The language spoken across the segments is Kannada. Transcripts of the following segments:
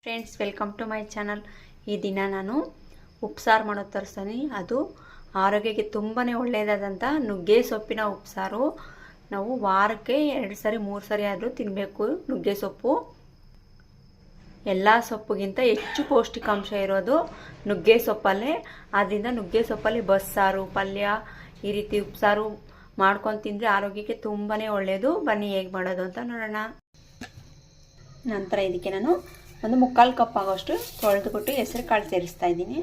Friends, welcome to my channel. ಈ ದಿನ ನಾನು ಉಪ್ಸಾರು ಮಾಡೋದು ತೋರಿಸ್ತೀನಿ. ಅದು ಆರೋಗ್ಯಕ್ಕೆ ತುಂಬಾ ಒಳ್ಳೆಯದಾದಂಥ ನುಗ್ಗೆ ಸೊಪ್ಪಿನ ಉಪ್ಸಾರು. ನಾವು ವಾರಕ್ಕೆ 2 ಸರಿ 3 ಸರಿ ಆದರೂ ತಿನ್ನಬೇಕು. ನುಗ್ಗೆ ಸೊಪ್ಪು ಎಲ್ಲ ಸೊಪ್ಪಿಗಿಂತ ಹೆಚ್ಚು ಪೌಷ್ಟಿಕಾಂಶ ಇರೋದು ನುಗ್ಗೆ ಸೊಪ್ಪಲ್ಲೇ. ಆದ್ದರಿಂದ ನುಗ್ಗೆ ಸೊಪ್ಪಲ್ಲಿ ಬಸ್ಸಾರು, ಪಲ್ಯ, ಈ ರೀತಿ ಉಪ್ಸಾರು ಮಾಡ್ಕೊಂಡು ತಿಂದರೆ ಆರೋಗ್ಯಕ್ಕೆ ತುಂಬಾ ಒಳ್ಳೆಯದು. ಬನ್ನಿ ಹೇಗೆ ಮಾಡೋದು ಅಂತ ನೋಡೋಣ. ನಂತರ ಇದಕ್ಕೆ ನಾನು ಒಂದು 3/4 ಕಪ್ ಆಗೋಷ್ಟು ತೊಳೆದುಬಿಟ್ಟು ಹೆಸರು ಕಾಳು ಸೇರಿಸ್ತಾ ಇದ್ದೀನಿ.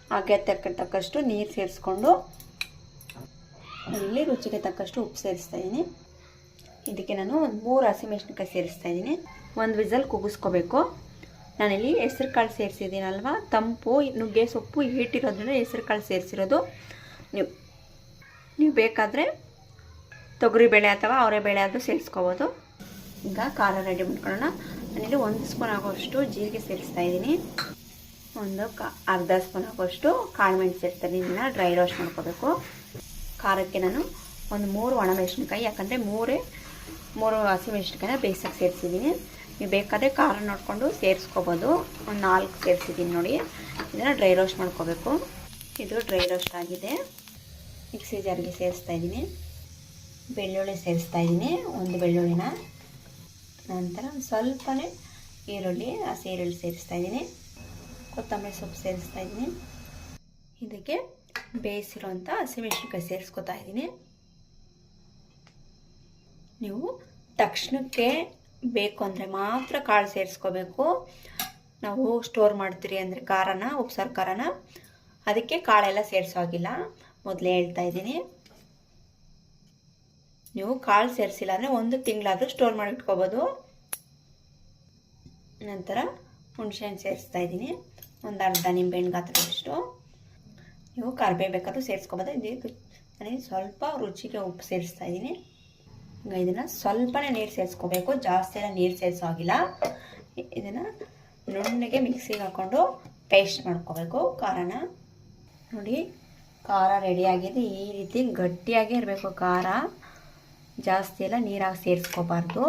ಹಾಗೆ ತಕ್ಕಷ್ಟು ನೀರು ಸೇರಿಸ್ಕೊಂಡು ಇಲ್ಲಿ ರುಚಿಗೆ ತಕ್ಕಷ್ಟು ಉಪ್ಪು ಸೇರಿಸ್ತಾ ಇದ್ದೀನಿ. ಇದಕ್ಕೆ ನಾನು ಒಂದು 3 ಹಸಿಮೆಣಸಿನಕಾಯಿ ಸೇರಿಸ್ತಾ ಇದ್ದೀನಿ. 1 ವಿಸಲ್ ಕೂಗಿಸ್ಕೋಬೇಕು. ನಾನಿಲ್ಲಿ ಹೆಸರು ಕಾಳು ಸೇರಿಸಿದ್ದೀನಲ್ವ, ತಂಪು ನುಗ್ಗೆ ಸೊಪ್ಪು ಹೀಟಿರೋದ್ರಿಂದ ಹೆಸರು ಕಾಳು ಸೇರಿಸಿರೋದು. ನೀವು ಬೇಕಾದರೆ ತೊಗರಿಬೇಳೆ ಅಥವಾ ಅವರೆಬೇಳೆ ಆದರೂ ಸೇರಿಸ್ಕೋಬೋದು. ಈಗ ಖಾರ ರೆಡಿ ಮಾಡ್ಕೊಳ್ಳೋಣ. ನಾನಿಲ್ಲಿ 1 ಸ್ಪೂನ್ ಆಗೋಷ್ಟು ಜೀರಿಗೆ ಸೇರಿಸ್ತಾ ಇದ್ದೀನಿ. ಅರ್ಧ ಸ್ಪೂನ್ ಆಗೋಷ್ಟು ಕಾಳು ಮೆಣಸು ಸೇರಿಸ್ತೀನಿ. ಇದನ್ನು ಡ್ರೈ ರೋಸ್ಟ್ ಮಾಡ್ಕೋಬೇಕು. ಖಾರಕ್ಕೆ ನಾನು ಒಂದು 3 ಒಣಮೆಣಸಿನ್ಕಾಯಿ, ಯಾಕಂದರೆ 3 ಹಸಿಮೆಣಸಿನ್ಕಾಯಿನ ಬೇಯಿಸೋಕ್ಕೆ ಸೇರಿಸಿದ್ದೀನಿ. ನೀವು ಬೇಕಾದರೆ ಖಾರ ನೋಡಿಕೊಂಡು ಸೇರಿಸ್ಕೋಬೋದು. ಒಂದು 4 ಸೇರಿಸಿದ್ದೀನಿ ನೋಡಿ. ಇದನ್ನು ಡ್ರೈ ರೋಸ್ಟ್ ಮಾಡ್ಕೋಬೇಕು. ಇದು ಡ್ರೈ ರೋಸ್ಟ್ ಆಗಿದೆ. ಮಿಕ್ಸಿ ಜಾರಿಗೆ ಸೇರಿಸ್ತಾ ಇದ್ದೀನಿ. ಬೆಳ್ಳುಳ್ಳಿ ಸೇರಿಸ್ತಾ ಇದ್ದೀನಿ, 1 ಬೆಳ್ಳುಳ್ಳಿನ. ನಂತರ ಸ್ವಲ್ಪನೇ ಹಸಿ ಈರುಳ್ಳಿ ಸೇರಿಸ್ತಾ ಇದ್ದೀನಿ. ಕೊತ್ತಂಬರಿ ಸೊಪ್ಪು ಸೇರಿಸ್ತಾ ಇದ್ದೀನಿ. ಇದಕ್ಕೆ ಬೇಯಿಸಿರೋಂಥ ಹಸಿಮೆಣಸಿನ್ಕಾಯಿ ಸೇರಿಸ್ಕೊತಾ ಇದ್ದೀನಿ. ನೀವು ತಕ್ಷಣಕ್ಕೆ ಬೇಕು ಅಂದರೆ ಮಾತ್ರ ಕಾಳು ಸೇರಿಸ್ಕೋಬೇಕು. ನಾವು ಸ್ಟೋರ್ ಮಾಡ್ತೀರಿ ಅಂದರೆ ಖಾರನ, ಉಪ್ಸಾರು ಖಾರನ, ಅದಕ್ಕೆ ಕಾಳೆಲ್ಲ ಸೇರಿಸೋ ಹಾಗಿಲ್ಲ. ಮೊದಲೇ ಹೇಳ್ತಾ ಇದ್ದೀನಿ. ನೀವು ಕಾಳು ಸೇರಿಸಿಲ್ಲ ಅಂದರೆ 1 ತಿಂಗಳಾದರೂ ಸ್ಟೋರ್ ಮಾಡಿ ಇಟ್ಕೋಬೋದು. ನಂತರ ಹುಣಸೆಹಣ್ಣು ಸೇರಿಸ್ತಾ ಇದ್ದೀನಿ, ಒಂದು ಅರ್ಧ ನಿಂಬೆಹಣ್ಣು ಗಾತ್ರದಷ್ಟು. ನೀವು ಕರಿಬೇವು ಬೇಕಾದರೂ ಸೇರಿಸ್ಕೋಬೋದು. ನನಗೆ ಸ್ವಲ್ಪ ರುಚಿಗೆ ಉಪ್ಪು ಸೇರಿಸ್ತಾ ಇದ್ದೀನಿ. ಈಗ ಇದನ್ನು ಸ್ವಲ್ಪನೇ ನೀರು ಸೇರಿಸ್ಕೋಬೇಕು, ಜಾಸ್ತಿ ಎಲ್ಲ ನೀರು ಸೇರಿಸೋ ಹಾಗಿಲ್ಲ. ಇದನ್ನು ನುಣ್ಣಗೆ ಮಿಕ್ಸಿಗೆ ಹಾಕ್ಕೊಂಡು ಪೇಸ್ಟ್ ಮಾಡ್ಕೋಬೇಕು ಖಾರನ. ನೋಡಿ, ಖಾರ ರೆಡಿಯಾಗಿದೆ. ಈ ರೀತಿ ಗಟ್ಟಿಯಾಗೇ ಇರಬೇಕು ಖಾರ, ಜಾಸ್ತಿ ಎಲ್ಲ ನೀರಾಗಿ ಸೇರಿಸ್ಕೋಬಾರ್ದು.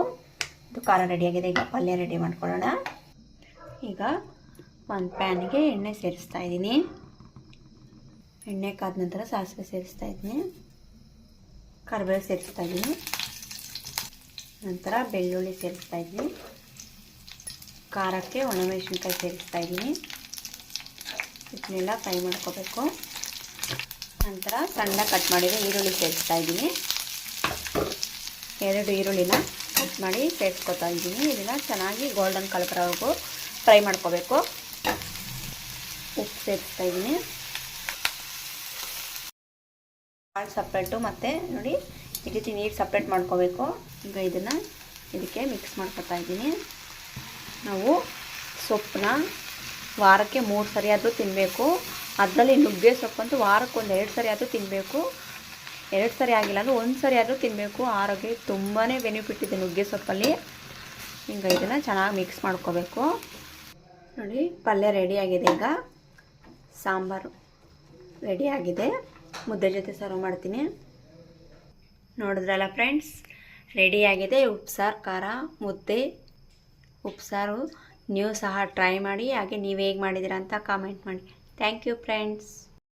ಇದು ಖಾರ ರೆಡಿಯಾಗಿದೆ. ಈಗ ಪಲ್ಯ ರೆಡಿ ಮಾಡ್ಕೊಳ್ಳೋಣ. ಈಗ ಒಂದು ಪ್ಯಾನಿಗೆ ಎಣ್ಣೆ ಸೇರಿಸ್ತಾ ಇದ್ದೀನಿ. ಎಣ್ಣೆ ಕಾದ ನಂತರ ಸಾಸಿವೆ ಸೇರಿಸ್ತಾ ಇದ್ದೀನಿ, ಕರಿಬೇವು ಸೇರಿಸ್ತಾ ಇದ್ದೀನಿ. ನಂತರ ಬೆಳ್ಳುಳ್ಳಿ ಸೇರಿಸ್ತಾ ಇದ್ದೀನಿ. ಖಾರಕ್ಕೆ ಒಣಮೆಣಸಿನ್ಕಾಯಿ ಸೇರಿಸ್ತಾ ಇದ್ದೀನಿ. ಇದನ್ನೆಲ್ಲ ಫ್ರೈ ಮಾಡ್ಕೋಬೇಕು. ನಂತರ ಸಣ್ಣ ಕಟ್ ಮಾಡಿದ ಈರುಳ್ಳಿ ಸೇರಿಸ್ತಾ ಇದ್ದೀನಿ. 2 ಈರುಳ್ಳಿನ ಕಟ್ ಮಾಡಿ ಸೇರಿಸ್ಕೊತಾ ಇದ್ದೀನಿ. ಇದನ್ನು ಚೆನ್ನಾಗಿ ಗೋಲ್ಡನ್ ಕಲರ್ ಬರೋವರೆಗೂ ಫ್ರೈ ಮಾಡ್ಕೋಬೇಕು. ಉಪ್ಪು ಸೇರಿಸ್ತಾ ಇದ್ದೀನಿ. ಕಾಳು ಸಪ್ರೇಟು ಮತ್ತು ನೋಡಿ ಈ ರೀತಿ ನೀರು ಸಪ್ರೇಟ್ ಮಾಡ್ಕೋಬೇಕು. ಈಗ ಇದನ್ನು ಇದಕ್ಕೆ ಮಿಕ್ಸ್ ಮಾಡ್ಕೊತಾ ಇದ್ದೀನಿ. ನಾವು ಸೊಪ್ಪನ್ನ ವಾರಕ್ಕೆ 3 ಸರಿ ಆದರೂ ತಿನ್ನಬೇಕು. ಅದರಲ್ಲಿ ನುಗ್ಗೆ ಸೊಪ್ಪಂತೂ ವಾರಕ್ಕೆ 2 ಸರಿ ಆದರೂ ತಿನ್ನಬೇಕು. 2 ಸರಿ ಆಗಿಲ್ಲ ಅಂದರೆ 1 ಸರಿ ಆದರೂ ತಿನ್ನಬೇಕು. ಆರೋಗ್ಯಕ್ಕೆ ತುಂಬಾ ಬೆನಿಫಿಟ್ ಇದೆ ನುಗ್ಗೆ ಸೊಪ್ಪಲ್ಲಿ. ಈಗ ಇದನ್ನು ಚೆನ್ನಾಗಿ ಮಿಕ್ಸ್ ಮಾಡ್ಕೋಬೇಕು. ನೋಡಿ, ಪಲ್ಯ ರೆಡಿಯಾಗಿದೆ. ಈಗ ಸಾಂಬಾರು ರೆಡಿಯಾಗಿದೆ. ಮುದ್ದೆ ಜೊತೆ ಸರ್ವ್ ಮಾಡ್ತೀನಿ. ನೋಡಿದ್ರಲ್ಲ ಫ್ರೆಂಡ್ಸ್, ರೆಡಿಯಾಗಿದೆ ಉಪ್ಸಾರು ಖಾರ ಮುದ್ದೆ ಉಪ್ಸಾರು. ನೀವು ಸಹ ಟ್ರೈ ಮಾಡಿ. ಹಾಗೆ ನೀವು ಹೇಗೆ ಮಾಡಿದ್ದೀರಾ ಅಂತ ಕಾಮೆಂಟ್ ಮಾಡಿ. Thank you friends.